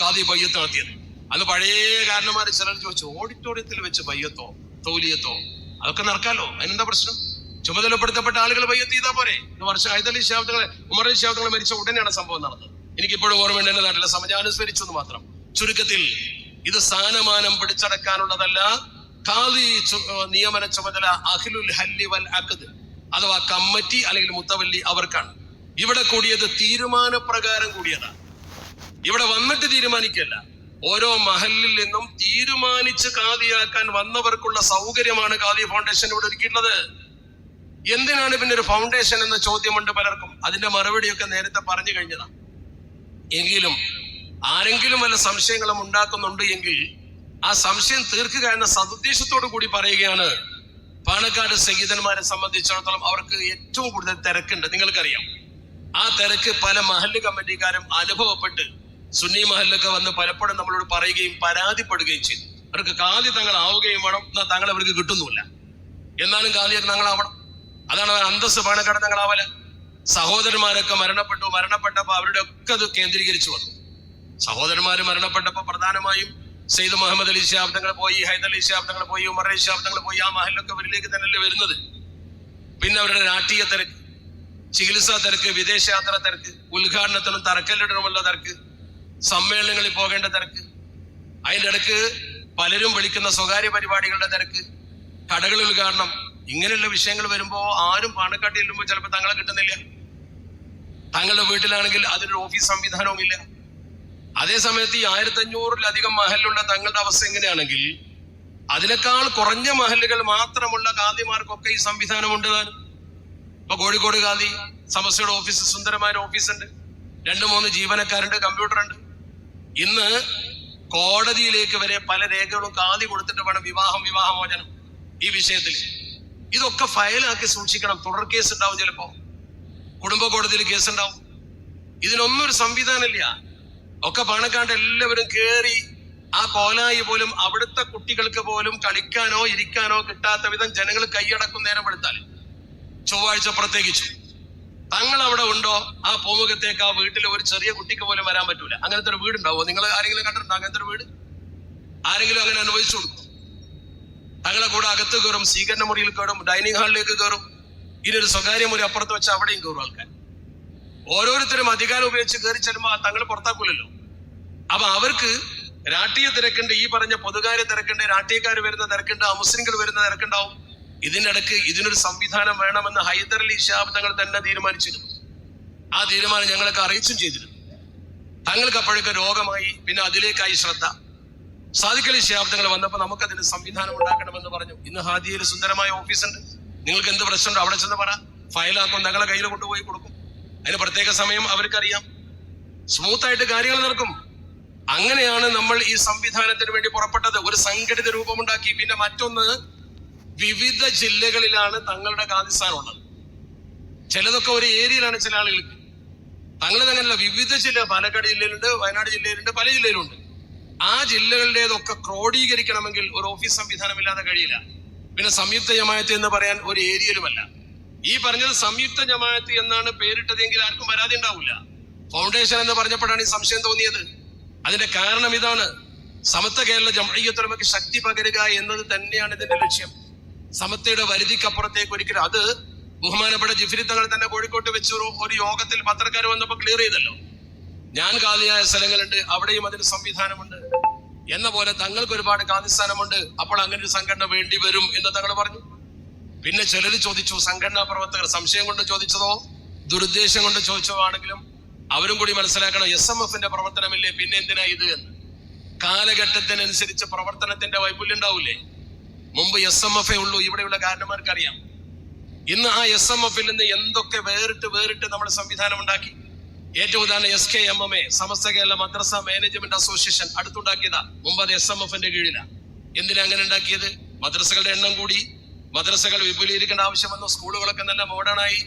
ഖാദി ബയ്യത്ത് നടത്തിയത്. അന്ന് പഴയ കാരണന്മാര് ചിലർ ചോദിച്ചു, ഓഡിറ്റോറിയത്തിൽ വെച്ച് ബയ്യത്തോ തൗലിയത്തോ അതൊക്കെ നടക്കാലോ, അതിനെന്താ പ്രശ്നം? ചുമതലപ്പെടുത്തപ്പെട്ട ആളുകൾ ബയ്യത്ത് ചെയ്താൽ പോരെ? വർഷം ഹൈദരലി ശിഹാബ് തങ്ങൾ, ഉമർ അലി ശിഹാബ് തങ്ങൾ മരിച്ച ഉടനെയാണ് സംഭവം നടന്നത്. എനിക്കിപ്പോഴും ഓർമ്മയുണ്ട്, എന്റെ നാട്ടിലെ സമയാനുസ്മരിച്ചു എന്ന് മാത്രം. ചുരുക്കത്തിൽ ഇത് സ്ഥാനമാനം പിടിച്ചടക്കാനുള്ളതല്ല. ഖാദി നിയമന ചുമതല അഹ്ലുൽ ഹല്ലി വൽ അഖ്ദ് അഥവാ കമ്മിറ്റി അല്ലെങ്കിൽ മുത്തവല്ലി അവർക്കാണ്. ഇവിടെ കൂടിയത് തീരുമാനപ്രകാരം കൂടിയതാണ്. ഇവിടെ വന്നിട്ട് തീരുമാനിക്കല്ല. ഓരോ മഹലിൽ നിന്നും തീരുമാനിച്ച് ഖാദിയാക്കാൻ വന്നവർക്കുള്ള സൗകര്യമാണ് ഖാദി ഫൗണ്ടേഷൻ ഇവിടെ ഒരുക്കിയിട്ടുള്ളത്. എന്തിനാണ് പിന്നെ ഒരു ഫൗണ്ടേഷൻ എന്ന ചോദ്യമുണ്ട് പലർക്കും. അതിന്റെ മറുപടിയൊക്കെ നേരത്തെ പറഞ്ഞു കഴിഞ്ഞതാണ്. എങ്കിലും ആരെങ്കിലും വല്ല സംശയങ്ങളും ഉണ്ടാക്കുന്നുണ്ട് എങ്കിൽ ആ സംശയം തീർക്കുക എന്ന സതുദ്ദേശത്തോടു കൂടി പറയുകയാണ്. പാണക്കാട് സയ്യിദന്മാരെ സംബന്ധിച്ചിടത്തോളം അവർക്ക് ഏറ്റവും കൂടുതൽ തിരക്കുണ്ട്, നിങ്ങൾക്കറിയാം. ആ തിരക്ക് പല മഹല്ല് കമ്മിറ്റിക്കാരും അനുഭവപ്പെട്ട് സുന്നി മഹല്ലൊക്കെ വന്ന് പലപ്പോഴും നമ്മളോട് പറയുകയും പരാതിപ്പെടുകയും ചെയ്തു. അവർക്ക് ഖാദി തങ്ങളാവുകയും വേണം, എന്നാൽ തങ്ങൾ അവർക്ക് കിട്ടുന്നുമില്ല. എന്നാലും ഖാദിയൊക്കെ തങ്ങളാവണം. അതാണ് അവർ അന്തസ്. പാണക്കാട് തങ്ങളാവല. സഹോദരന്മാരൊക്കെ മരണപ്പെട്ടപ്പോ അവരുടെ ഒക്കെ അത് കേന്ദ്രീകരിച്ചു വന്നു. സഹോദരന്മാര് മരണപ്പെട്ടപ്പോ പ്രധാനമായും സെയ്ദ് മുഹമ്മദ് അലി ശിഹാബ് തങ്ങൾ പോയി, ഹൈദരലി ശിഹാബ് തങ്ങൾ പോയി, ഉമർ അലി ശിഹാബ് തങ്ങൾ പോയി. ആ മഹലൊക്കെ അവരിലേക്ക് തന്നെയല്ലേ വരുന്നത്. പിന്നെ അവരുടെ രാഷ്ട്രീയ തിരക്ക്, ചികിത്സാ തിരക്ക്, വിദേശയാത്ര തിരക്ക്, ഉദ്ഘാടനത്തിനും തറക്കല്ലിടനുമുള്ള തിരക്ക്, സമ്മേളനങ്ങളിൽ പോകേണ്ട തിരക്ക്, അതിൻ്റെ ഇടയ്ക്ക് പലരും വിളിക്കുന്ന സ്വകാര്യ പരിപാടികളുടെ തിരക്ക്, കടകളിൽ ഉദ്ഘാടനം, ഇങ്ങനെയുള്ള വിഷയങ്ങൾ വരുമ്പോ ആരും പാണക്കാട്ടിൽ ചെല്ലുമ്പോൾ ചിലപ്പോൾ തങ്ങളെ കിട്ടുന്നില്ല. തങ്ങളുടെ വീട്ടിലാണെങ്കിൽ അതിനൊരു ഓഫീസ് സംവിധാനവും ഇല്ല. അതേ സമയത്ത് ഈ 1500-ലധികം മഹലുള്ള തങ്ങളുടെ അവസ്ഥ എങ്ങനെയാണെങ്കിൽ അതിനേക്കാൾ കുറഞ്ഞ മഹല്ലുകൾ മാത്രമുള്ള ഖാദിമാർക്കൊക്കെ ഈ സംവിധാനമുണ്ട് താനും. ഇപ്പൊ കോഴിക്കോട് ഖാദി സമസ്തയുടെ ഓഫീസ്, സുന്ദരമായ ഓഫീസുണ്ട്, 2-3 ജീവനക്കാരുണ്ട്, കമ്പ്യൂട്ടറുണ്ട്. ഇന്ന് കോടതിയിലേക്ക് വരെ പല രേഖകളും ഖാദി കൊടുത്തിട്ട് വേണം വിവാഹമോചനം ഈ വിഷയത്തിൽ. ഇതൊക്കെ ഫയലാക്കി സൂക്ഷിക്കണം. തുടർ കേസ് ഉണ്ടാവും, ചിലപ്പോ കുടുംബ കോടതിയിൽ കേസ് ഉണ്ടാവും. ഇതിനൊന്നും ഒരു സംവിധാനമില്ല. ഒക്കെ പാണക്കാട് എല്ലാവരും കേറി ആ കോലായി പോലും അവിടുത്തെ കുട്ടികൾക്ക് പോലും കളിക്കാനോ ഇരിക്കാനോ കിട്ടാത്ത വിധം ജനങ്ങൾ കൈയടക്കും. നേരം എടുത്താൽ ചൊവ്വാഴ്ച പ്രത്യേകിച്ചു തങ്ങൾ അവിടെ ഉണ്ടോ, ആ പൂമുഖത്തേക്ക് ആ വീട്ടിൽ ഒരു ചെറിയ കുട്ടിക്ക് പോലും വരാൻ പറ്റൂല. അങ്ങനത്തെ ഒരു വീടുണ്ടാവോ? നിങ്ങൾ ആരെങ്കിലും കണ്ടിട്ടുണ്ടോ അങ്ങനത്തെ ഒരു വീട്? ആരെങ്കിലും അങ്ങനെ അനുഭവിച്ചു കൊടുക്കും? തങ്ങളെ കൂടെ അകത്ത് കയറും, സ്വീകരണ മുറിയിൽ കയറും, ഡൈനിങ് ഹാളിലേക്ക് കയറും. ഇനി ഒരു സ്വകാര്യ മുറി അപ്പുറത്ത് വെച്ച് അവിടെയും കയറും ആൾക്കാർ. ഓരോരുത്തരും അധികാരം ഉപയോഗിച്ച് കയറി ചെല്ലുമ്പോൾ തങ്ങൾ പുറത്താക്കൂലല്ലോ. അപ്പൊ അവർക്ക് രാഷ്ട്രീയ തിരക്കുണ്ട്, ഈ പറഞ്ഞ പൊതുകാര്യ തിരക്കുണ്ട്, രാഷ്ട്രീയക്കാർ വരുന്ന തിരക്കുണ്ട്, അമുസ്ലിങ്ങൾ വരുന്ന തിരക്കുണ്ടാവും. ഇതിനിടയ്ക്ക് ഇതിനൊരു സംവിധാനം വേണമെന്ന് ഹൈദരലി ശിഹാബ് തങ്ങൾ തന്നെ തീരുമാനിച്ചിരുന്നു. ആ തീരുമാനം ഞങ്ങളൊക്കെ അറിയിച്ചും ചെയ്തിരുന്നു. തങ്ങൾക്ക് അപ്പോഴൊക്കെ രോഗമായി, പിന്നെ അതിലേക്കായി ശ്രദ്ധ. സാദിഖ് അലി ശിഹാബ് തങ്ങൾ വന്നപ്പോൾ നമുക്കതിന് സംവിധാനം ഉണ്ടാക്കണമെന്ന് പറഞ്ഞു. ഇന്ന് ഹാദിയയിൽ സുന്ദരമായ ഓഫീസുണ്ട്, നിങ്ങൾക്ക് എന്ത് പ്രശ്നമുണ്ടോ അവിടെ ചെന്ന് പറ, ഫയലാക്കും, തങ്ങളെ കയ്യിൽ കൊണ്ടുപോയി കൊടുക്കും. അതിന് പ്രത്യേക സമയം അവർക്കറിയാം. സ്മൂത്തായിട്ട് കാര്യങ്ങൾ നടക്കും. അങ്ങനെയാണ് നമ്മൾ ഈ സംവിധാനത്തിന് വേണ്ടി പുറപ്പെട്ടത്. ഒരു സംഘടിത രൂപമുണ്ടാക്കി. പിന്നെ മറ്റൊന്ന്, വിവിധ ജില്ലകളിലാണ് തങ്ങളുടെ ഖാദിസ്ഥാനം ഉള്ളത്. ചിലതൊക്കെ ഒരു ഏരിയയിലാണ് ചില ആളുകൾക്ക്. തങ്ങളത് അങ്ങനെയല്ല, വിവിധ ജില്ല, പാലക്കാട് ജില്ലയിലുണ്ട്, വയനാട് ജില്ലയിലുണ്ട്, പല ജില്ലയിലുണ്ട്. ആ ജില്ലകളുടേതൊക്കെ ക്രോഡീകരിക്കണമെങ്കിൽ ഒരു ഓഫീസ് സംവിധാനം ഇല്ലാതെ കഴിയില്ല. പിന്നെ സംയുക്ത ജമാഅത്ത് എന്ന് പറയാൻ ഒരു ഏരിയയിലുമല്ല. ഈ പറഞ്ഞത് സംയുക്ത ജമാഅത്ത് എന്നാണ് പേരിട്ടതെങ്കിൽ ആർക്കും പരാതി ഉണ്ടാവില്ല. ഫൗണ്ടേഷൻ എന്ന് പറഞ്ഞപ്പോഴാണ് ഈ സംശയം തോന്നിയത്. അതിന്റെ കാരണം ഇതാണ്, സമത്വ കേരള ജംഇയ്യത്തുൽ ഉലമക്ക് ശക്തി പകരുക എന്നത് തന്നെയാണ് ഇതിന്റെ ലക്ഷ്യം. സമത്വയുടെ പരിധിക്കപ്പുറത്തേക്ക് ഒരിക്കലും. അത് ബഹുമാനപ്പെട്ട ജിഫ്രി തങ്ങൾ തന്നെ കോഴിക്കോട്ട് വെച്ച് ഒരു യോഗത്തിൽ പത്രക്കാർ വന്നപ്പോൾ ക്ലിയർ ചെയ്തല്ലോ. ഞാൻ ഖാദിയായ സ്ഥലങ്ങളുണ്ട്, അവിടെയും അതിന് സംവിധാനമുണ്ട് എന്ന പോലെ തങ്ങൾക്ക് ഒരുപാട് ഖാദിസ്ഥാനമുണ്ട്. അപ്പോൾ അങ്ങനെ ഒരു സംഘടന വേണ്ടി വരും എന്ന് തങ്ങൾ പറഞ്ഞു. പിന്നെ ചിലർ ചോദിച്ചു, സംഘടനാ പ്രവർത്തകർ സംശയം കൊണ്ട് ചോദിച്ചതോ ദുരുദ്ദേശം കൊണ്ട് ചോദിച്ചതോ ആണെങ്കിലും അവരും കൂടി മനസ്സിലാക്കണം, SMF-ന്റെ പ്രവർത്തനമില്ലേ, പിന്നെ എന്തിനാ ഇത് എന്ന്. കാലഘട്ടത്തിനനുസരിച്ച് പ്രവർത്തനത്തിന്റെ വൈപുല്യം ഉണ്ടാവൂലേ? മുമ്പ് SMF ഉള്ളൂ, ഇവിടെയുള്ള കാരണന്മാർക്കറിയാം. ഇന്ന് ആ SMF-ൽ നിന്ന് എന്തൊക്കെ വേറിട്ട് നമ്മൾ സംവിധാനം ഉണ്ടാക്കി. ഏറ്റവും ഉദാഹരണം SKMMA, സമസ്ത കേരള മദ്രസ മാനേജ്മെന്റ് അസോസിയേഷൻ അടുത്തുണ്ടാക്കിയതാ. മുമ്പ് അത് SMF-ന്റെ കീഴിലാണ്. എന്തിനാ അങ്ങനെ ഉണ്ടാക്കിയത്? മദ്രസകളുടെ എണ്ണം കൂടി, മദ്രസകൾ വിപുലീകരിക്കേണ്ട ആവശ്യം വന്നു, സ്കൂളുകളൊക്കെ നല്ല മോഡേണായി,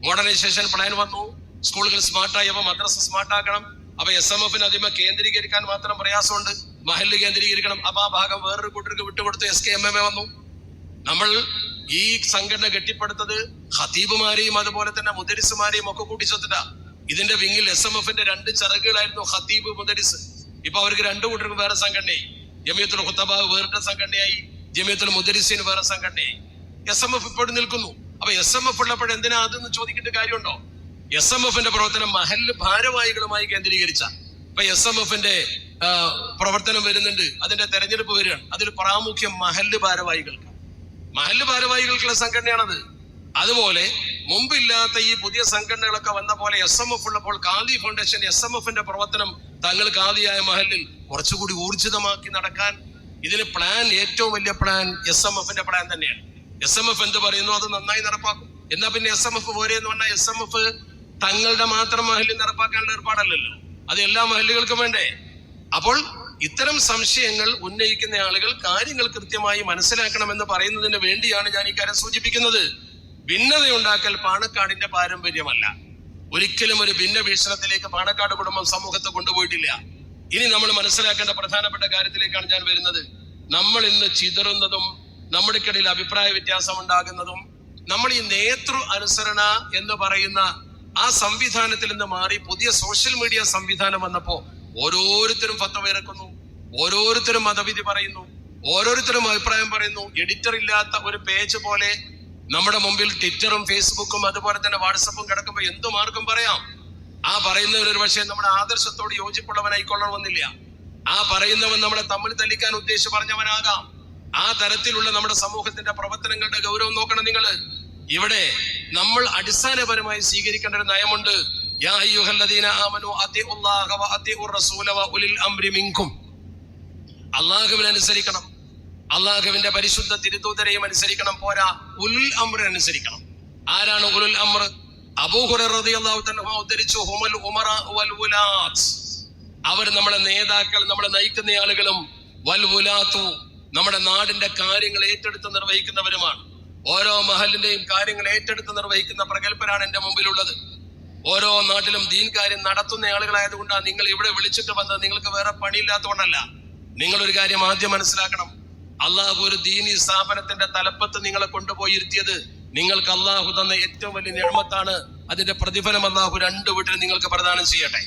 മോഡേണൈസേഷൻ പ്ലാൻ വന്നു, സ്കൂളുകൾ സ്മാർട്ടായി. അപ്പൊ മദ്രസ സ്മാർട്ടാക്കണം. അപ്പൊ SMF-ന് അതിമ കേന്ദ്രീകരിക്കാൻ മാത്രം പ്രയാസമുണ്ട്, മഹല്ല് കേന്ദ്രീകരിക്കണം. അപ്പൊ ആ ഭാഗം വേറൊരു കൂട്ടർക്ക് വിട്ടുകൊടുത്ത് SKMMA വന്നു. നമ്മൾ ഈ സംഘടന കെട്ടിപ്പടുത്തത് ഖതീബുമാരെയും അതുപോലെ തന്നെ മുദരിസുമാരെയും ഒക്കെ കൂട്ടിച്ചെത്തിട്ടാ. ഇതിന്റെ വിങ്ങിൽ SMF-ന്റെ 2 ചിറകുകളായിരുന്നു ഖതീബ് മുദരിസ്. ഇപ്പൊ അവർക്ക് 2 കൂട്ടർക്കും വേറെ സംഘടനയായി. ജമിയത്തുൽ ഖുതബ വേറെ സംഘടനയായി, ജമിയത്തുൽ മുദരിസിന് വേറെ സംഘടനയായി. SMF ഇപ്പോഴും നിൽക്കുന്നു. അപ്പൊ SMF ഉള്ളപ്പോൾ എന്തിനാ അതെന്ന് ചോദിക്കേണ്ട കാര്യമുണ്ടോ? SMF-ന്റെ പ്രവർത്തനം മഹല്ല് ഭാരവാഹികളുമായി കേന്ദ്രീകരിച്ച. ഇപ്പൊ SMF-ന്റെ പ്രവർത്തനം വരുന്നുണ്ട്, അതിന്റെ തെരഞ്ഞെടുപ്പ് വരികയാണ്. അതിൽ പ്രാമുഖ്യം മഹല്ല് ഭാരവാഹികൾക്കുള്ള സംഘടനയാണത്. അതുപോലെ മുമ്പില്ലാത്ത ഈ പുതിയ സംഘടനകളൊക്കെ വന്ന പോലെ SMF ഉള്ളപ്പോൾ ഖാദി ഫൗണ്ടേഷൻ SMF-ന്റെ പ്രവർത്തനം തങ്ങൾ ഖാദിയായ മഹല്ലിൽ കുറച്ചുകൂടി ഊർജിതമാക്കി നടക്കാൻ ഇതിന് പ്ലാൻ, ഏറ്റവും വലിയ പ്ലാൻ SMF-ന്റെ പ്ലാൻ തന്നെയാണ്. SMF എന്ത് പറയുന്നു അത് നന്നായി നടപ്പാക്കും. എന്നാ പിന്നെ SMF പോരെ എന്ന് പറഞ്ഞാൽ SMF തങ്ങളുടെ മാത്രം മഹല്ലിൽ നടപ്പാക്കാനുള്ള ഏർപ്പാടല്ലല്ലോ, അത് എല്ലാ മഹല്ലുകൾക്കും വേണ്ടേ? അപ്പോൾ ഇത്തരം സംശയങ്ങൾ ഉന്നയിക്കുന്ന ആളുകൾ കാര്യങ്ങൾ കൃത്യമായി മനസ്സിലാക്കണമെന്ന് പറയുന്നതിന് വേണ്ടിയാണ് ഞാൻ ഈ കാര്യം സൂചിപ്പിക്കുന്നത്. ഭിന്നതയുണ്ടാക്കൽ പാണക്കാടിന്റെ പാരമ്പര്യമല്ല. ഒരിക്കലും ഒരു ഭിന്ന വീക്ഷണത്തിലേക്ക് പാണക്കാട് കുടുംബം സമൂഹത്തെ കൊണ്ടുപോയിട്ടില്ല. ഇനി നമ്മൾ മനസ്സിലാക്കേണ്ട പ്രധാനപ്പെട്ട കാര്യത്തിലേക്കാണ് ഞാൻ വരുന്നത്. നമ്മൾ ഇന്ന് ചിതറുന്നതും നമ്മുടെക്കിടയിൽ അഭിപ്രായ വ്യത്യാസം ഉണ്ടാകുന്നതും നമ്മൾ ഈ നേതൃ അനുസരണ എന്ന് പറയുന്ന ആ സംവിധാനത്തിൽ നിന്ന് മാറി പുതിയ സോഷ്യൽ മീഡിയ സംവിധാനം വന്നപ്പോ ഓരോരുത്തരും ഫത്വ ഇറക്കുന്നു, ഓരോരുത്തരും മതവിധി പറയുന്നു, ഓരോരുത്തരും അഭിപ്രായം പറയുന്നു. എഡിറ്റർ ഇല്ലാത്ത ഒരു പേജ് പോലെ നമ്മുടെ മുമ്പിൽ ട്വിറ്ററും ഫേസ്ബുക്കും അതുപോലെ തന്നെ വാട്സപ്പും കിടക്കുമ്പോൾ എന്തു മാർഗം പറയാം. ആ പറയുന്നവൻ ഒരു പക്ഷേ നമ്മുടെ ആദർശത്തോട് യോജിപ്പുള്ളവനായിക്കൊള്ളണമെന്നില്ല. ആ പറയുന്നവൻ നമ്മളെ തമ്മിൽ തല്ലിക്കാൻ ഉദ്ദേശിച്ച് പറഞ്ഞവനാകാം. ആ തരത്തിലുള്ള നമ്മുടെ സമൂഹത്തിന്റെ പ്രവർത്തനങ്ങളുടെ ഗൗരവം നോക്കണം നിങ്ങൾ. ഇവിടെ നമ്മൾ അടിസ്ഥാനപരമായി സ്വീകരിക്കേണ്ട ഒരു നയമുണ്ട്. യാ അയ്യുഹല്ലദീന ആമനൂ അത്തിഉല്ലാഹ വ അത്തിഉർ റസൂല വ ഉലിൽ അംരി മിൻകും. അല്ലാഹുവിനെ അനുസരിക്കണം, അല്ലാഹുവിന്റെ പരിശുദ്ധ തിരുദൂതരെയും അനുസരിക്കണം. പോരാ, ഉലുൽ അംറിനെ അനുസരിക്കണം. ആരാണ് ഉലുൽ അംർ? അബൂ ഹുറൈറ റളിയല്ലാഹു തആല ഉദ്ധരിച്ചു, ഹുമൽ ഉമറ വൽ ഉലാത്ത്. അവർ നമ്മളെ നേതാക്കൾ, നമ്മളെ നയിക്കുന്ന ആളുകളും, വൽ ഉലാത്തു നമ്മുടെ നാടിന്റെ കാര്യങ്ങൾ ഏറ്റെടുത്ത് നിർവഹിക്കുന്നവരുമാണ്. ഓരോ മഹലിന്റെയും കാര്യങ്ങൾ ഏറ്റെടുത്ത് നിർവഹിക്കുന്ന പ്രഗത്ഭരാണ് എന്റെ മുമ്പിലുള്ളത്. ഓരോ നാട്ടിലും ദീൻ കാര്യം നടത്തുന്ന ആളുകളായതുകൊണ്ടാണ് നിങ്ങൾ ഇവിടെ വിളിച്ചിട്ട് വന്നത്. നിങ്ങൾക്ക് വേറെ പണിയില്ലാത്തതുകൊണ്ടല്ല. നിങ്ങളൊരു കാര്യം ആദ്യം മനസ്സിലാക്കണം. അള്ളാഹു ഒരു ദീനി സ്ഥാപനത്തിന്റെ തലപ്പത്ത് നിങ്ങളെ കൊണ്ടുപോയി ഇരുത്തിയത് നിങ്ങൾക്ക് അള്ളാഹു തന്ന ഏറ്റവും വലിയ നിഅമത്താണ്. അതിന്റെ പ്രതിഫലം അള്ളാഹു 2 വീട്ടിൽ നിങ്ങൾക്ക് പ്രദാനം ചെയ്യട്ടെ.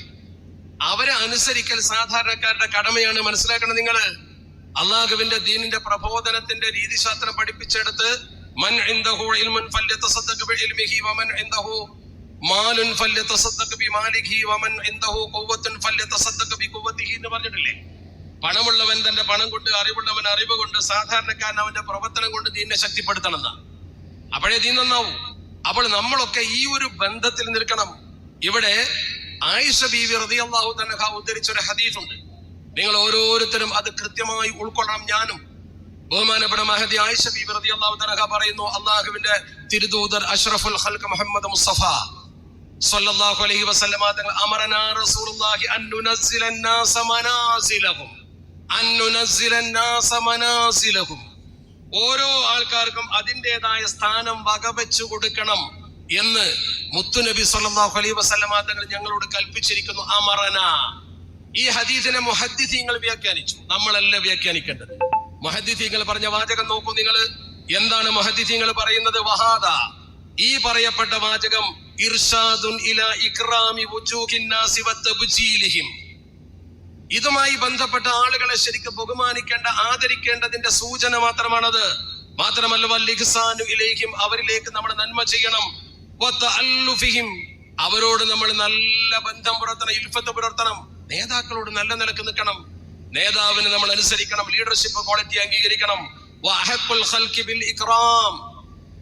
അവരെ അനുസരിക്കൽ സാധാരണക്കാരുടെ കടമയാണ്. മനസ്സിലാക്കണം നിങ്ങൾ. അള്ളാഹുവിന്റെ ദീനിന്റെ പ്രബോധനത്തിന്റെ രീതിശാസ്ത്രം പഠിപ്പിച്ചെടുത്ത് മൻ ഇൻദഹു ഇൽമുൻ ഫല്യതസദ്ദഖ് ബിഇൽമിഹി വമൻ ഇൻദഹു മാലുൻ ഫല്യതസദ്ദഖ് ബിമാലിഹി വമൻ ഇൻദഹു ഖുവ്വത്തുൻ ഫല്യതസദ്ദഖ് ബിഖുവ്വതിഹി എന്ന് പറഞ്ഞിട്ടില്ലേ? പണമുള്ളവൻ തന്റെ പണം കൊണ്ട്, അറിവുള്ളവൻ അറിവ് കൊണ്ട്, സാധാരണക്കാരൻ അവന്റെ പ്രവർത്തനം കൊണ്ട് ദീനിനെ ശക്തിപ്പെടുത്തണം. അപ്പോഴേ ദീൻ നന്നാവും. അപ്പോൾ നമ്മളൊക്കെ ഈ ഒരു ബന്ധത്തിൽ നിൽക്കണം. ഇവിടെ ആയിഷ ബീവി റളിയല്ലാഹു തആല ഉദ്ധരിച്ചൊരു ഹദീസുണ്ട്. നിങ്ങൾ ഓരോരുത്തരും അത് കൃത്യമായി ഉൾക്കൊള്ളണം. ഞാനും ബഹുമാനപ്പെട്ട മഹദി ആയിഷ ബീവി റളിയല്ലാഹു തആല പറയുന്നു, അല്ലാഹുവിന്റെ തിരുദൂതർ അഷ്റഫുൽ ഖൽഖ് മുഹമ്മദ് മുസ്തഫ സ്വല്ലല്ലാഹു അലൈഹി വസല്ലമ തങ്ങൾ അമറനാ റസൂലുള്ളാഹി അൻ നുനസ്സില അന്നാസ മനാസിലഹും. ഓരോ ആൾക്കാർക്കും അതിൻ്റെതായ സ്ഥാനം വകവെച്ചു കൊടുക്കണം എന്ന് മുത്തുനബി സ്വല്ലല്ലാഹു അലൈഹി വസല്ലമ തങ്ങൾ ഞങ്ങളോട് കൽപ്പിച്ചിരിക്കുന്നു. അമറന. ഈ ഹദീസിനെ മുഹദ്ദിസീങ്ങൾ വ്യാഖ്യാനിച്ചു, നമ്മളല്ല വ്യാഖ്യാനിക്കേണ്ടത്. മുഹദ്ദിസീങ്ങൾ പറഞ്ഞ വാചകം നോക്കൂ നിങ്ങൾ. എന്താണ് മുഹദ്ദിസീങ്ങൾ പറയുന്നത്? വഹാദ, ഈ പറയപ്പെട്ട വാചകം ഇർഷാദുൻ ഇലാ ഇക്റാമി വുജൂഹിൻ നാസി വതബ്ജീലിഹിം. ഇതുമായി ബന്ധപ്പെട്ട ആളുകളെ ശരിക്കും ബഹുമാനിക്കേണ്ട, ആദരിക്കേണ്ടതിന്റെ സൂചന മാത്രമാണത്. മാത്രമല്ല വല്ലിഹ്സാനു ഇലൈഹിം, അവരിലേക്ക് നമ്മൾ നന്മ ചെയ്യണം. വതഅല്ലുഫിഹിം, അവരോട് നമ്മൾ നല്ല ബന്ധം പുലർത്തണം, ഇൽഫത്ത് പുലർത്തണം. നേതാക്കളോട് നല്ല നിലക്ക് നിൽക്കണം, നേതാവിന് നമ്മൾ അനുസരിക്കണം, ലീഡർഷിപ്പ് ക്വാളിറ്റി അംഗീകരിക്കണം. വഅഹഖുൽ ഖൽഖി ബിൽ ഇക്റാം,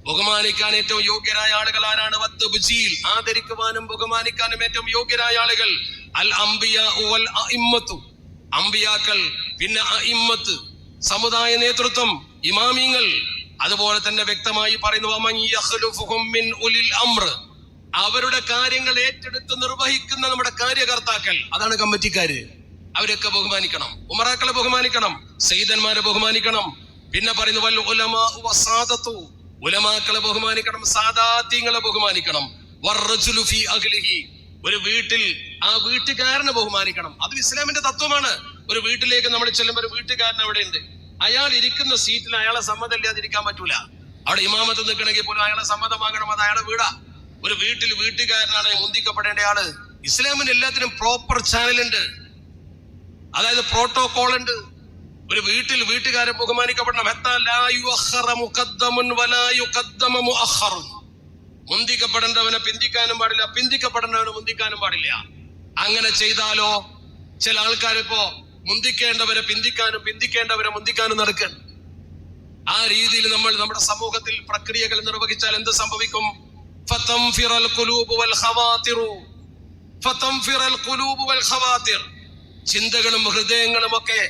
ബഹുമാനിക്കാൻ ഏറ്റവും യോഗ്യരായ ആളുകൾ ആരാണ്? വത്തബ്ജീൽ, ആദരിക്കുവാനും ബഹുമാനിക്കാനും ഏറ്റവും യോഗ്യരായ ആളുകൾ അൽ അംബിയാ വൽ അഇമ്മത്തു, അംബിയാക്കൾ, പിന്നെ അഇമ്മത്ത് സമുദായ നേതൃത്വം, ഇമാമിങ്ങൾ. അതുപോലെ തന്നെ വ്യക്തമായി പറയുന്നു വമൻ യഖ്ലുഫുഹും മിൻ ഉലിൽ അംർ, അവരുടെ കാര്യങ്ങൾ ഏറ്റെടുത്ത് നിർവഹിക്കുന്ന നമ്മുടെ കാര്യകർത്താക്കൾ, അതാണ് കമ്മിറ്റിക്കാര്. അവരൊക്കെ ബഹുമാനിക്കണം. ഉമറാക്കളെ ബഹുമാനിക്കണം, സയ്യിദന്മാരെ ബഹുമാനിക്കണം. പിന്നെ പറയുന്നു വൽ ഉലമാ വസാദത്തു, ഉലമാക്കളെ ബഹുമാനിക്കണം, സാദാത്യങ്ങളെ ബഹുമാനിക്കണം. വറജുലു ഫീ അഹ്ലിഹി, ഒരു വീട്ടിൽ ആ വീട്ടുകാരനെ ബഹുമാനിക്കണം. അത് ഇസ്ലാമിന്റെ തത്വമാണ്. ഒരു വീട്ടിലേക്ക് നമ്മൾ ചെല്ലുമ്പോൾ ഒരു വീട്ടുകാരൻ അവിടെ ഉണ്ട്, അയാൾ ഇരിക്കുന്ന സീറ്റിൽ അയാളെ സമ്മതമില്ലാതിരിക്കാൻ പറ്റൂല. അവിടെ ഇമാമത്ത് നിൽക്കണമെങ്കിൽ പോലും അയാളെ സമ്മതമാകണം, അത് അയാളെ വീടാ. ഒരു വീട്ടിൽ വീട്ടുകാരനാണ് മുന്തിക്കപ്പെടേണ്ട ആള്. ഇസ്ലാമിന് എല്ലാത്തിനും പ്രോപ്പർ ചാനലുണ്ട്, അതായത് പ്രോട്ടോകോൾ ഉണ്ട്. ഒരു വീട്ടിൽ വീട്ടുകാരെ ബഹുമാനിക്കപ്പെടണം. മുന്തിക്കപ്പെടേണ്ടവനെ പിന്തിക്കാനും പാടില്ല, പിന്തിക്കപ്പെടേണ്ടവനെ മുന്തിക്കാനും പാടില്ല. അങ്ങനെ ചെയ്താലോ ചില ആൾക്കാരിപ്പോ മുന്തിക്കേണ്ടവരെ പിന്തിക്കാനും പിന്തിക്കേണ്ടവരെ മുന്തിക്കാനും നടക്കുക. ആ രീതിയിൽ നമ്മൾ നമ്മുടെ സമൂഹത്തിൽ പ്രക്രിയകൾ നിർവഹിച്ചാൽ എന്ത് സംഭവിക്കും? ചിന്തകളും ഹൃദയങ്ങളും ഒക്കെ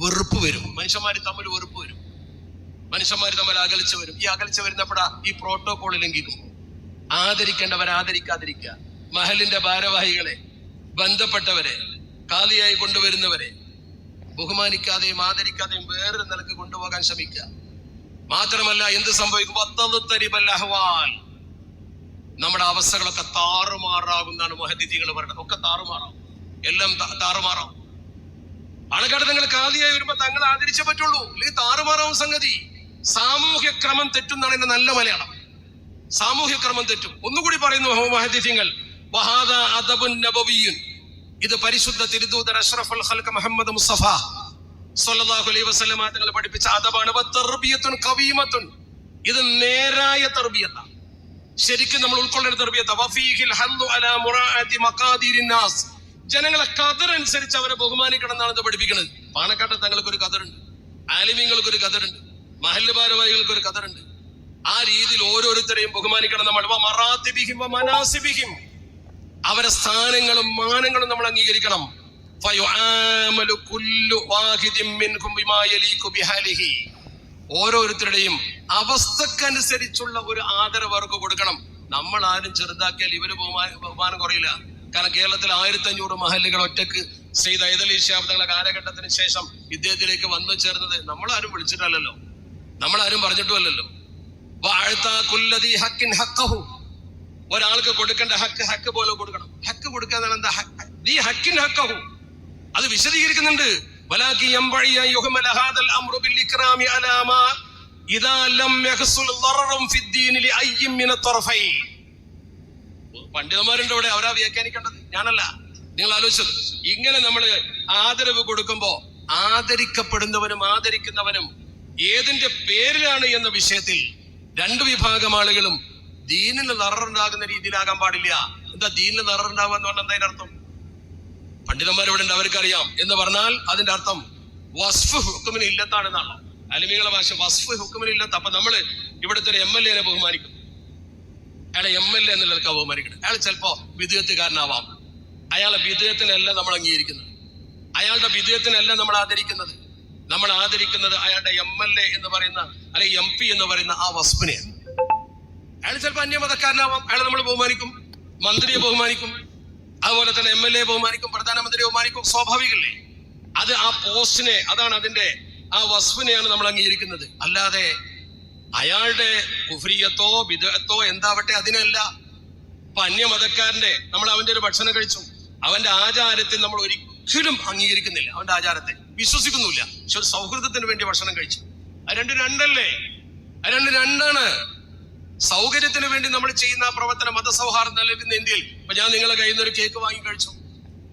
വെറുപ്പ് വരും. മനുഷ്യന്മാർ തമ്മിൽ വെറുപ്പ് വരും, മനുഷ്യന്മാർ തമ്മിൽ അകൽച്ച വരും. ഈ അകൽച്ച വരുന്നപ്പോഴാ ഈ പ്രോട്ടോകോളിലെങ്കിലും ആദരിക്കേണ്ടവരെ ആദരിക്കാതിരിക്കുക, മഹലിന്റെ ഭാരവാഹികളെ, ബന്ധപ്പെട്ടവരെ, കാലിയായി കൊണ്ടുവരുന്നവരെ ബഹുമാനിക്കാതെയും ആദരിക്കാതെയും വേറൊരു നിലക്ക് കൊണ്ടുപോകാൻ ശ്രമിക്കുക. മാത്രമല്ല എന്ത് സംഭവിക്കും? നമ്മുടെ അവസ്ഥകളൊക്കെ താറുമാറാകുന്നാണ് മുഹദ്ദിഥീങ്ങൾ പറയുന്നത്. ഒക്കെ താറുമാറാവും, എല്ലാം താറുമാറാവും. ആൾക്കാർ തങ്ങൾ കാലിയായി വരുമ്പോ തങ്ങൾ ആദരിച്ചേ പറ്റുള്ളൂ, അല്ലെങ്കിൽ താറുമാറാവും സംഗതി. സാമൂഹ്യ ക്രമം തെറ്റുന്നാണ് എന്റെ നല്ല മലയാളം. സാമൂഹ്യ ക്രമം തെറ്റും. ഒന്നുകൂടി പറയുന്നു മുഹദ്ദിഥീങ്ങൾ, വഹാദാ അദബുൻ നബവിയ്യുൻ, ഇത് പരിശുദ്ധ തിരുദൂതർ അഷ്റഫുൽ ഖൽഖ് മുഹമ്മദ് മുസ്തഫ സ്വല്ലല്ലാഹു അലൈഹി വസല്ലമ തങ്ങൾ പഠിപ്പിച്ച അദബാണ്. വതർബിയത്തുൻ ഖവീമത്തുൻ, ഇത് നേരായ തർബിയത്താണ്, ശരിക്കും നമ്മൾ ഉൾക്കൊള്ളേണ്ട തർബിയത്താണ്. വഫീഹിൽ ഹദ്ദു അലാ മുറാഅതി മഖാദിരിൻ നാസ്, ജനങ്ങളെ ഖദർ അനുസരിച്ച് അവരെ ബഹുമാനിക്കണം എന്നാണ് ഇത് പഠിപ്പിക്കുന്നത്. പാണക്കാട്ടെ തങ്ങൾക്ക് ഒരു ഖദറുണ്ട്, ആലിമീങ്ങൾക്ക് ഒരു ഖദറുണ്ട്, മഹല്ല് ഭാരവാഹികൾക്ക് ഒരു ഖദറുണ്ട്. ആ രീതിയിൽ ഓരോരുത്തരെയും ബഹുമാനിക്കണം നമ്മൾ. വമറാത്തിബിഹിം വമനാസിബിഹിം, അവരെ സ്ഥാനങ്ങളും മാനങ്ങളും നമ്മൾ അംഗീകരിക്കണം. ഓരോരുത്തരുടെയും അവസ്ഥക്കനുസരിച്ചുള്ള ഒരു ആദരവ് അവർക്ക് കൊടുക്കണം. നമ്മൾ ആരും ചെറുതാക്കിയാൽ ഇവര് ബഹുമാനം കുറയില്ല. കാരണം കേരളത്തിൽ 1500 മഹല്ലുകൾ ഒറ്റക്ക് സെയ്ദ് ഹൈദരലി ശിഹാബ് തങ്ങളുടെ കാലഘട്ടത്തിന് ശേഷം ഇദ്ദേഹത്തിലേക്ക് വന്നു ചേർന്നത് നമ്മളാരും വിളിച്ചിട്ടല്ലല്ലോ, നമ്മളാരും പറഞ്ഞിട്ടുമല്ലല്ലോ. ഒരാൾക്ക് കൊടുക്കേണ്ട ഹക്ക് പോലെ കൊടുക്കണം. ഹക്ക് കൊടുക്കാൻ എന്താ? അത് വിശദീകരിക്കുന്നുണ്ട്. പണ്ഡിതന്മാരുണ്ട് ഇവിടെ, അവരാ വ്യാഖ്യാനിക്കേണ്ടത്, ഞാനല്ല. നിങ്ങൾ ആലോചിച്ചത്, ഇങ്ങനെ നമ്മൾ ആദരവ് കൊടുക്കുമ്പോ ആദരിക്കപ്പെടുന്നവനും ആദരിക്കുന്നവനും ഏതിന്റെ പേരിലാണ് എന്ന വിഷയത്തിൽ രണ്ടു വിഭാഗം ആളുകളും ദീനിന് ദററുണ്ടാകുന്ന രീതിയിലാകാൻ പാടില്ല. എന്താ ദീനിന് ദററുണ്ടാവുക എന്ന് പറഞ്ഞാൽ എന്താ അതിന്റെ അർത്ഥം? പണ്ഡിതന്മാർ ഇവിടെ ഉണ്ട്, അവർക്കറിയാം. എന്ന് പറഞ്ഞാൽ അതിന്റെ അർത്ഥം വസ്ഫ് ഹുക്കുമിന് ഇല്ലത്താണെന്നാണോ? അലിമികളെ ഭാഷ വസ്ഫ് ഹുക്കുമിന് ഇല്ലത്ത്. അപ്പൊ നമ്മള് ഇവിടുത്തെ ഒരു MLA ബഹുമാനിക്കും, അയാളെ MLA എന്നുള്ളവർക്ക് ബഹുമാനിക്കണം. അയാൾ ചിലപ്പോ വിദ്യത്തുകാരനാവാം, അയാളെ വിദ്യത്തിനല്ല നമ്മൾ അംഗീകരിക്കുന്നത്, അയാളുടെ വിദ്യത്തിനല്ല നമ്മൾ ആദരിക്കുന്നത്. നമ്മൾ ആദരിക്കുന്നത് അയാളുടെ MLA എന്ന് പറയുന്ന അല്ലെങ്കിൽ MP എന്ന് പറയുന്ന ആ വസ്ഫിനെയാണ്. അയാൾ ചിലപ്പോൾ അന്യമതക്കാരനാവാം, അയാളെ നമ്മൾ ബഹുമാനിക്കും, മന്ത്രിയെ ബഹുമാനിക്കും, അതുപോലെ തന്നെ MLA ബഹുമാനിക്കും, പ്രധാനമന്ത്രിയെ ബഹുമാനിക്കും. സ്വാഭാവികല്ലേ? അത് ആ പോസ്റ്റിനെ, അതാണ് അതിന്റെ ആ വസ്ഫിനെയാണ് നമ്മൾ അംഗീകരിക്കുന്നത്. അല്ലാതെ അയാളുടെ കുഫ്രിയത്തോ ബിദ്അത്തോ എന്താവട്ടെ അതിനല്ല. ഇപ്പൊ അന്യമതക്കാരന്റെ നമ്മൾ അവന്റെ ഒരു ഭക്ഷണം കഴിച്ചു, അവന്റെ ആചാരത്തിൽ നമ്മൾ ഒരിക്കലും അംഗീകരിക്കുന്നില്ല, അവന്റെ ആചാരത്തെ വിശ്വസിക്കുന്നില്ല. പക്ഷെ ഒരു സൗഹൃദത്തിന് വേണ്ടി ഭക്ഷണം കഴിച്ചു, അത് രണ്ടല്ലേ? അത് രണ്ടാണ്. സൗകര്യത്തിന് വേണ്ടി നമ്മൾ ചെയ്യുന്ന പ്രവർത്തനം മതസൗഹാർദ്ദം നിലനിൽക്കുന്ന ഇന്ത്യയിൽ. ഇപ്പൊ ഞാൻ നിങ്ങളെ കയ്യിൽ നിന്ന് ഒരു കേക്ക് വാങ്ങി കഴിച്ചു.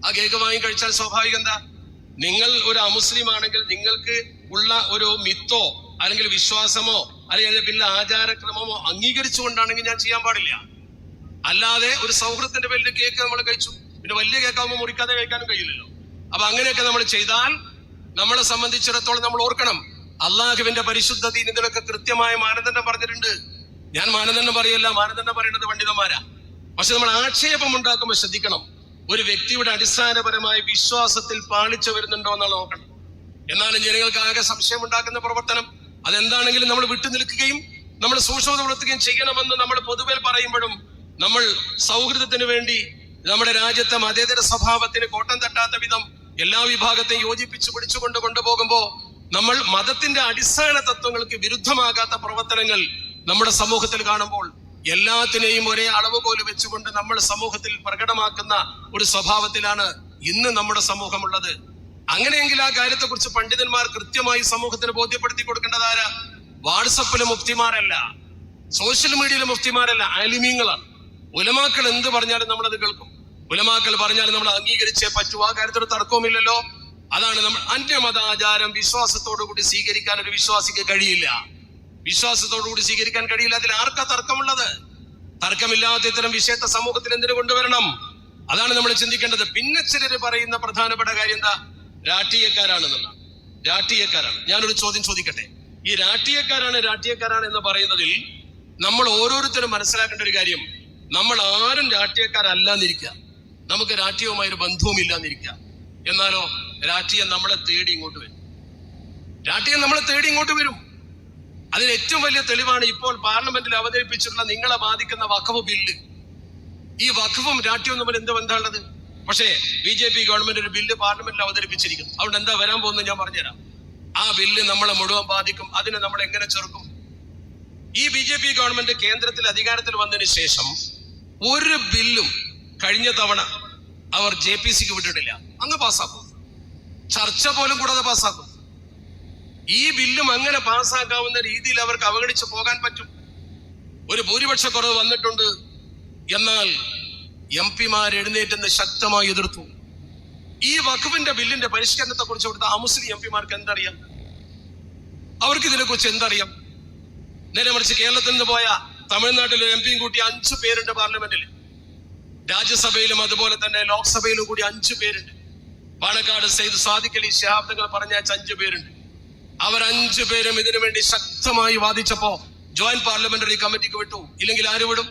ആ കേക്ക് വാങ്ങി കഴിച്ചാൽ സ്വാഭാവികം എന്താ? നിങ്ങൾ ഒരു അമുസ്ലിം ആണെങ്കിൽ നിങ്ങൾക്ക് ഉള്ള ഒരു മിത്തോ അല്ലെങ്കിൽ വിശ്വാസമോ അല്ലെങ്കിൽ പിന്നെ ആചാരക്രമമോ അംഗീകരിച്ചുകൊണ്ടാണെങ്കിൽ ഞാൻ ചെയ്യാൻ പാടില്ല. അല്ലാതെ ഒരു സൗഹൃദത്തിന്റെ പേരിൽ കേക്ക് നമ്മൾ കഴിച്ചു, പിന്നെ വലിയ കേക്കാവുമ്പോൾ മുറിക്കാതെ കഴിക്കാനും കഴിയില്ലല്ലോ. അപ്പൊ അങ്ങനെയൊക്കെ നമ്മൾ ചെയ്താൽ നമ്മളെ സംബന്ധിച്ചിടത്തോളം നമ്മൾ ഓർക്കണം, അള്ളാഹുവിന്റെ പരിശുദ്ധ ദീൻ ഇതിലൊക്കെ കൃത്യമായ മാനദണ്ഡം പറഞ്ഞിട്ടുണ്ട്. ഞാൻ മാനദണ്ഡം പറയല്ല, മാനദണ്ഡം പറയുന്നത് പണ്ഡിതന്മാരാ. പക്ഷെ നമ്മൾ ആക്ഷേപം ഉണ്ടാക്കുമ്പോൾ ശ്രദ്ധിക്കണം, ഒരു വ്യക്തിയുടെ അടിസ്ഥാനപരമായ വിശ്വാസത്തിൽ പാളിച്ച വരുന്നുണ്ടോ എന്നുള്ള നോക്കണം. എന്നാലും ജനങ്ങൾക്ക് ആകെ സംശയം ഉണ്ടാക്കുന്ന പ്രവർത്തനം അതെന്താണെങ്കിലും നമ്മൾ വിട്ടു നിൽക്കുകയും നമ്മൾ സൂക്ഷ്മത പുലർത്തുകയും ചെയ്യണമെന്ന് നമ്മൾ പൊതുവെ പറയുമ്പോഴും നമ്മൾ സൗഹൃദത്തിന് വേണ്ടി നമ്മുടെ രാജ്യത്തെ മതേതര സ്വഭാവത്തിന് കോട്ടം തട്ടാത്ത വിധം എല്ലാ വിഭാഗത്തെയും യോജിപ്പിച്ചു പിടിച്ചുകൊണ്ട് കൊണ്ടുപോകുമ്പോ നമ്മൾ മതത്തിന്റെ അടിസ്ഥാന തത്വങ്ങൾക്ക് വിരുദ്ധമാകാത്ത പ്രവർത്തനങ്ങൾ നമ്മുടെ സമൂഹത്തിൽ കാണുമ്പോൾ എല്ലാത്തിനെയും ഒരേ അളവ് പോലെ വെച്ചുകൊണ്ട് നമ്മൾ സമൂഹത്തിൽ പ്രകടമാക്കുന്ന ഒരു സ്വഭാവത്തിലാണ് ഇന്ന് നമ്മുടെ സമൂഹമുള്ളത്. അങ്ങനെയെങ്കിൽ ആ കാര്യത്തെക്കുറിച്ച് പണ്ഡിതന്മാർ കൃത്യമായി സമൂഹത്തിന് ബോധ്യപ്പെടുത്തി കൊടുക്കേണ്ടത് ആരാ? വാട്സപ്പിലെ മുഫ്തിമാരല്ല, സോഷ്യൽ മീഡിയയിലെ മുഫ്തിമാരല്ല, ആലിമീങ്ങളാണ്. ഉലമാക്കൾ എന്ത് പറഞ്ഞാലും നമ്മളത് കേൾക്കും. ഉലമാക്കൾ പറഞ്ഞാൽ നമ്മൾ അംഗീകരിച്ചേ പറ്റൂ. ആ കാര്യത്തിൽ തർക്കവുമില്ലല്ലോ. അതാണ് നമ്മൾ അന്യമതാചാരം വിശ്വാസത്തോടുകൂടി സ്വീകരിക്കാൻ ഒരു വിശ്വാസിക്ക് കഴിയില്ല. വിശ്വാസത്തോടുകൂടി സ്വീകരിക്കാൻ കഴിയില്ല. അതിൽ ആർക്കാ തർക്കമുള്ളത്? തർക്കമില്ലാത്ത ഇത്തരം വിഷയത്തെ സമൂഹത്തിൽ എന്തിനു കൊണ്ടുവരണം? അതാണ് നമ്മൾ ചിന്തിക്കേണ്ടത്. പിന്നെ ചിലര് പറയുന്ന പ്രധാനപ്പെട്ട കാര്യം എന്താ? രാഷ്ട്രീയക്കാരാണെന്നുള്ള. രാഷ്ട്രീയക്കാരാണ്. ഞാനൊരു ചോദ്യം ചോദിക്കട്ടെ. ഈ രാഷ്ട്രീയക്കാരാണ് എന്ന് പറയുന്നതിൽ നമ്മൾ ഓരോരുത്തരും മനസ്സിലാക്കേണ്ട ഒരു കാര്യം, നമ്മൾ ആരും രാഷ്ട്രീയക്കാരല്ലാന്നിരിക്കുക, നമുക്ക് രാഷ്ട്രീയവുമായി ഒരു ബന്ധവും ഇല്ലാന്നിരിക്കുക. എന്നാലോ രാഷ്ട്രീയം നമ്മളെ തേടി ഇങ്ങോട്ട് വരും. രാഷ്ട്രീയം നമ്മളെ തേടി ഇങ്ങോട്ട് വരും. അതിന് ഏറ്റവും വലിയ തെളിവാണ് ഇപ്പോൾ പാർലമെന്റിൽ അവതരിപ്പിച്ചിട്ടുള്ള നിങ്ങളെ ബാധിക്കുന്ന വഖഫ് ബില്ല്. ഈ വഖഫും രാഷ്ട്രീയവും തമ്മിൽ എന്ത് ബന്ധമുള്ളത്? പക്ഷേ BJP ഗവൺമെന്റ് ഒരു ബില്ല് പാർലമെന്റിൽ അവതരിപ്പിച്ചിരിക്കുന്നു. അതുകൊണ്ട് എന്താ വരാൻ പോകുന്നത് ഞാൻ പറഞ്ഞുതരാം. ആ ബില്ല് നമ്മളെ മുഴുവൻ ബാധിക്കും. അതിനെ നമ്മൾ എങ്ങനെ ചെറുക്കും? ഈ BJP ഗവൺമെന്റ് കേന്ദ്രത്തിൽ അധികാരത്തിൽ വന്നതിന് ശേഷം ഒരു ബില്ലും കഴിഞ്ഞ തവണ അവർ JPCക്ക് വിട്ടിട്ടില്ല. അങ്ങ് പാസ്സാക്കും. ചർച്ച പോലും കൂടാതെ പാസ്സാക്കും. ഈ ബില്ലും അങ്ങനെ പാസ്സാക്കാവുന്ന രീതിയിൽ അവർക്ക് അവഗണിച്ച് പോകാൻ പറ്റും. ഒരു ഭൂരിപക്ഷ കുറവ് വന്നിട്ടുണ്ട്. എന്നാൽ MP-മാർ എഴുന്നേറ്റെന്ന് ശക്തമായി എതിർത്തു. ഈ വഖഫിന്റെ ബില്ലിന്റെ പരിഷ്കരണത്തെ കുറിച്ച് ഇവിടുത്തെ അമുസ്ലിം MP-മാർക്ക് എന്തറിയാം? അവർക്ക് ഇതിനെ കുറിച്ച് എന്തറിയാം? നേരെ മറിച്ച് കേരളത്തിൽ നിന്ന് പോയ തമിഴ്നാട്ടിലെ MP-യും കൂട്ടി 5 പേരുണ്ട് പാർലമെന്റിൽ. രാജ്യസഭയിലും അതുപോലെ തന്നെ ലോക്സഭയിലും കൂടി 5 പേരുണ്ട്. പാണക്കാട് സെയ്ദ് സാദിഖ് അലി ശിഹാബ് തങ്ങൾ പറഞ്ഞ 5 പേരുണ്ട്. അവർ 5 പേരും ഇതിനു വേണ്ടി ശക്തമായി വാദിച്ചപ്പോ ജോയിന്റ് പാർലമെന്ററി കമ്മിറ്റിക്ക് വിട്ടു. ഇല്ലെങ്കിൽ ആര് വിടും?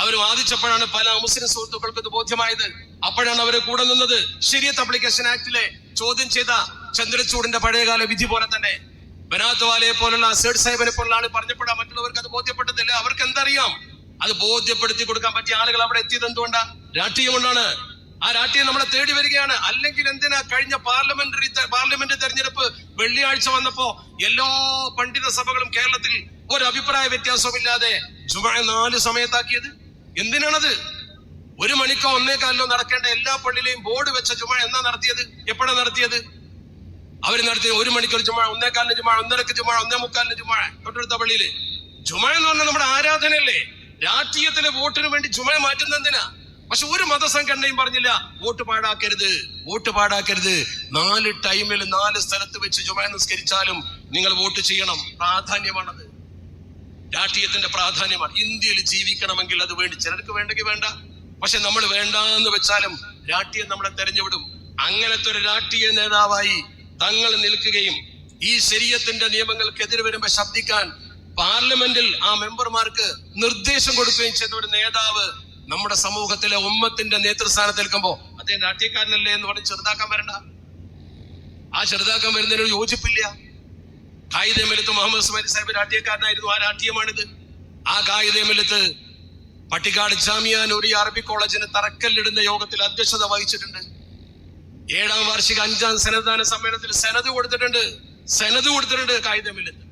അവർ വാദിച്ചപ്പോഴാണ് പല മുസ്ലിം സുഹൃത്തുക്കൾക്ക് ഇത് ബോധ്യമായത്. അപ്പോഴാണ് അവരെ കൂടെ നിന്നത്. ശരിയത്ത് അപ്ലിക്കേഷൻ ആക്ടിലെ ചോദ്യം ചെയ്ത ചന്ദ്രചൂഡിന്റെ പഴയകാല വിധി പോലെ തന്നെ ബനാത്ത് വാലയെ പോലുള്ള സേഡ് സാഹിബിനെ പോലുള്ള ആള് പറഞ്ഞപ്പോഴാണ് മറ്റുള്ളവർക്ക് അത് ബോധ്യപ്പെട്ടതില്ല. അവർക്ക് എന്തറിയാം? അത് ബോധ്യപ്പെടുത്തി കൊടുക്കാൻ പറ്റിയ ആളുകൾ അവിടെ എത്തിയത് എന്തുകൊണ്ടാ? രാഷ്ട്രീയം കൊണ്ടാണ്. ആ രാഷ്ട്രീയം നമ്മളെ തേടി വരികയാണ്. അല്ലെങ്കിൽ എന്തിനാ കഴിഞ്ഞ പാർലമെന്റ് തെരഞ്ഞെടുപ്പ് വെള്ളിയാഴ്ച വന്നപ്പോ എല്ലാ പണ്ഡിത സഭകളും കേരളത്തിൽ ഒരു അഭിപ്രായ വ്യത്യാസമില്ലാതെ ജുമുഅ 4 സമയത്താക്കിയത്? എന്തിനാണത്? 1 മണിക്കോ 1:15 നടക്കേണ്ട എല്ലാ പള്ളിയിലെയും ബോർഡ് വെച്ച ജുമുഅ എന്നാ നടത്തിയത്? എപ്പോഴാണ് നടത്തിയത്? അവർ നടത്തിയത് 1 മണിക്കൊരു ജുമുഅ, 1:15 ജുമുഅ, 1:30 ജുമുഅ, 1:45 ജുമുഅ തൊട്ടടുത്ത പള്ളിയില്. ജുമുഅ എന്ന് പറഞ്ഞാൽ നമ്മുടെ ആരാധനയല്ലേ? രാഷ്ട്രീയത്തിലെ വോട്ടിന് വേണ്ടി ജുമുഅ മാറ്റുന്ന എന്തിനാ? പക്ഷെ ഒരു മതസംഘടനയും പറഞ്ഞില്ല വോട്ട് പാഴാക്കരുത്. 4 ടൈമിൽ 4 സ്ഥലത്ത് വെച്ച് ജുമുഅ നിസ്കരിച്ചാലും നിങ്ങൾ വോട്ട് ചെയ്യണം. പ്രാധാന്യമാണത്. രാഷ്ട്രീയത്തിന്റെ പ്രാധാന്യമാണ്. ഇന്ത്യയിൽ ജീവിക്കണമെങ്കിൽ അത് വേണ്ടി. ചിലർക്ക് വേണ്ടെങ്കിൽ വേണ്ട. പക്ഷെ നമ്മൾ വേണ്ട എന്ന് വെച്ചാലും രാഷ്ട്രീയം നമ്മളെ തെരഞ്ഞുവിടും. അങ്ങനത്തെ ഒരു രാഷ്ട്രീയ നേതാവായി തങ്ങൾ നിൽക്കുകയും ഈ ശരീഅത്തിന്റെ നിയമങ്ങൾക്കെതിരെ വരുമ്പോ ശബ്ദിക്കാൻ പാർലമെന്റിൽ ആ മെമ്പർമാർക്ക് നിർദ്ദേശം കൊടുക്കുകയും ചെയ്ത ഒരു നേതാവ് നമ്മുടെ സമൂഹത്തിലെ ഉമ്മത്തിന്റെ നേതൃസ്ഥാനത്ത് നിൽക്കുമ്പോ അദ്ദേഹം രാഷ്ട്രീയക്കാരനല്ലേ എന്ന് പറഞ്ഞ് ചെറുതാക്കാൻ വരണ്ട. ആ ചെറുതാക്കാൻ വരുന്നതിന് യോജിപ്പില്ല. ഖായിദെ മില്ലത്ത് മുഹമ്മദ് ഇസ്മായിൽ സാഹിബ് രാഷ്ട്രീയക്കാരനായിരുന്നു. ആ രാഷ്ട്രീയമാണിത്. ആ ഖായിദെ മില്ലത്ത് പട്ടിക്കാട് ജാമിയ നൂരിയ അറബി കോളേജിന് തറക്കല്ലിടുന്ന യോഗത്തിൽ അധ്യക്ഷത വഹിച്ചിട്ടുണ്ട്. 7ാം വാർഷിക 5ാം സന്നദ്ധാന സമ്മേളനത്തിൽ സനത് കൊടുത്തിട്ടുണ്ട് ഖായിദെ മില്ലത്ത്.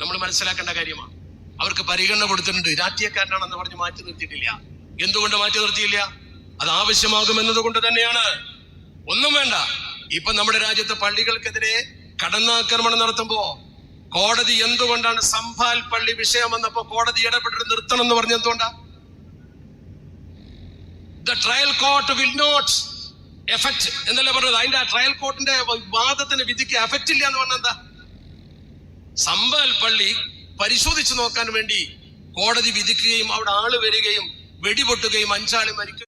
നമ്മൾ മനസ്സിലാക്കേണ്ട കാര്യമാണ്. അവർക്ക് പരിഗണന കൊടുത്തിട്ടുണ്ട്. രാഷ്ട്രീയക്കാരനാണെന്ന് പറഞ്ഞ് മാറ്റി നിർത്തിയിട്ടില്ല. എന്തുകൊണ്ട് മാറ്റി നിർത്തിയില്ല? അത് ആവശ്യമാകുമെന്നത് കൊണ്ട് തന്നെയാണ്. ഒന്നും വേണ്ട. ഇപ്പൊ നമ്മുടെ രാജ്യത്തെ പള്ളികൾക്കെതിരെ കടന്നാക്രമണം നടത്തുമ്പോ കോടതി എന്തുകൊണ്ടാണ് സംഭാൽ പള്ളി വിഷയം വന്നപ്പോ കോടതി ഇടപെട്ടിട്ട് നിർത്തണം എന്ന് പറഞ്ഞ എന്തുകൊണ്ടാ? The trial court will not effect എന്നല്ലേ പറഞ്ഞത്. അതിന്റെ ട്രയൽ കോർട്ടിന്റെ വാദത്തിന് വിധിക്ക് എഫക്ട് ഇല്ല എന്ന് പറഞ്ഞ എന്താ? സംഭാൽ പള്ളി പരിശോധിച്ചു നോക്കാൻ വേണ്ടി കോടതി വിധിക്കുകയും അവിടെ ആള് വരികയും വെടിപൊട്ടുകയും 5 ആള് മരിക്കുകയും